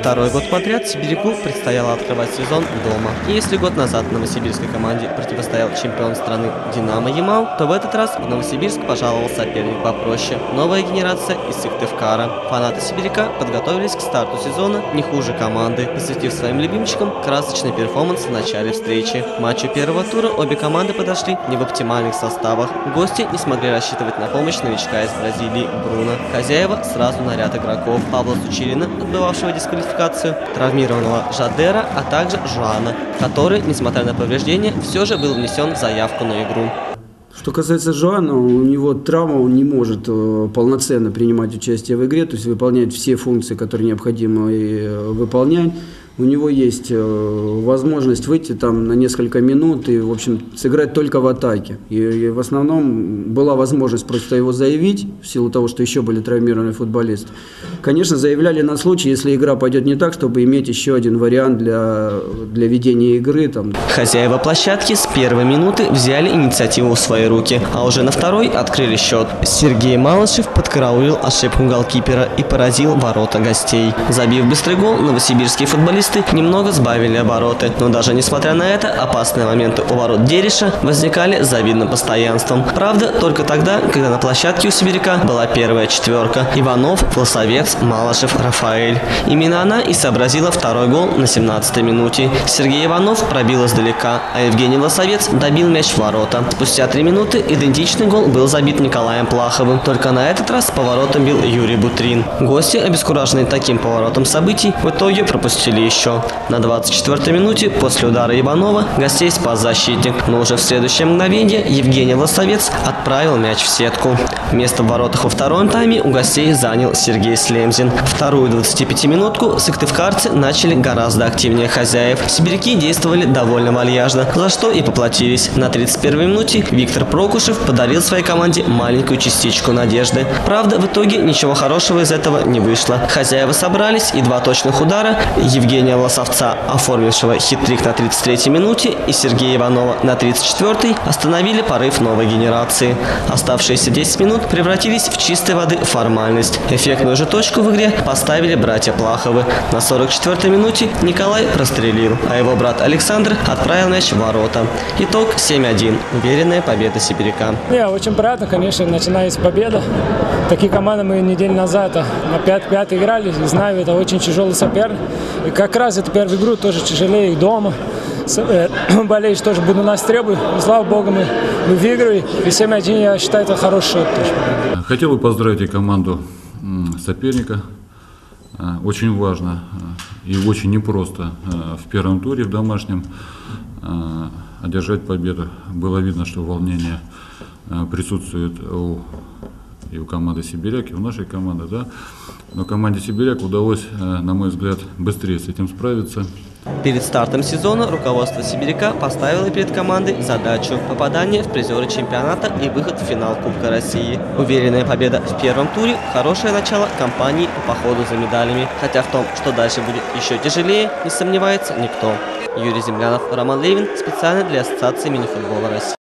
Второй год подряд сибиряку предстояло открывать сезон дома. И если год назад новосибирской команде противостоял чемпион страны «Динамо» Ямал, то в этот раз в Новосибирск пожаловал соперник попроще – новая генерация из Сыктывкара. Фанаты сибиряка подготовились к старту сезона не хуже команды, посвятив своим любимчикам красочный перформанс в начале встречи. К матчу первого тура обе команды подошли не в оптимальных составах. Гости не смогли рассчитывать на помощь новичка из Бразилии Бруно. Хозяева сразу на ряд игроков: Павла Сучилина, отбывавшего дисквалификацию, травмированного Жадера, а также Жуана, который, несмотря на повреждения, все же был внесен в заявку на игру. Что касается Жуана, у него травма, он не может полноценно принимать участие в игре, то есть выполнять все функции, которые необходимо выполнять. У него есть возможность выйти там на несколько минут и, в общем, сыграть только в атаке. И в основном была возможность просто его заявить, в силу того, что еще были травмированные футболисты. Конечно, заявляли на случай, если игра пойдет не так, чтобы иметь еще один вариант для ведения игры. Там. Хозяева площадки с первой минуты взяли инициативу в свои руки, а уже на второй открыли счет. Сергей Малышев подкараулил ошибку голкипера и поразил ворота гостей. Забив быстрый гол, новосибирские футболисты немного сбавили обороты, но даже несмотря на это, опасные моменты у ворот Дереша возникали с завидным постоянством. Правда, только тогда, когда на площадке у сибиряка была первая четверка: Иванов, Власовец, Малышев, Рафаэль. Именно она и сообразила второй гол на 17-й минуте. Сергей Иванов пробил издалека, а Евгений Власовец добил мяч в ворота. Спустя 3 минуты идентичный гол был забит Николаем Плаховым, только на этот раз по воротам бил Юрий Бутрин. Гости, обескураженные таким поворотом событий, в итоге пропустили еще. На 24-й минуте после удара Иванова гостей спас защитник, но уже в следующее мгновение Евгений Власовец отправил мяч в сетку. Место в воротах во втором тайме у гостей занял Сергей Слемзин. Вторую 25-минутку сыктывкарцы начали гораздо активнее хозяев. Сибиряки действовали довольно вальяжно, за что и поплатились. На 31-й минуте Виктор Прокушев подарил своей команде маленькую частичку надежды. Правда, в итоге ничего хорошего из этого не вышло. Хозяева собрались, и 2 точных удара Евгения Власовца, оформившего хит-трик на 33-й минуте, и Сергея Иванова на 34-й остановили порыв новой генерации. Оставшиеся 10 минут превратились в чистой воды формальность. Эффектную же точку в игре поставили братья Плаховы. На 44-й минуте Николай прострелил, а его брат Александр отправил мяч в ворота. Итог 7-1. Уверенная победа сибиряка. Очень приятно, конечно, начиная с победы. Такие команды мы неделю назад на 5-5 играли, и знаю, это очень тяжелый соперник. И как раз эту первую игру тоже тяжелее, и дома. Болеешь тоже буду нас требовать. Слава Богу, мы выиграли. И 7-1, я считаю, это хороший счет тоже. Хотел бы поздравить и команду соперника. Очень важно и очень непросто в первом туре, в домашнем, одержать победу. Было видно, что волнение присутствует и у команды «Сибиряк», и у нашей команды, да. Но команде «Сибиряк» удалось, на мой взгляд, быстрее с этим справиться. Перед стартом сезона руководство сибиряка поставило перед командой задачу попадания в призеры чемпионата и выход в финал Кубка России. Уверенная победа в первом туре – хорошее начало кампании по походу за медалями. Хотя в том, что дальше будет еще тяжелее, не сомневается никто. Юрий Землянов, Роман Левин. Специально для Ассоциации мини-футбола России.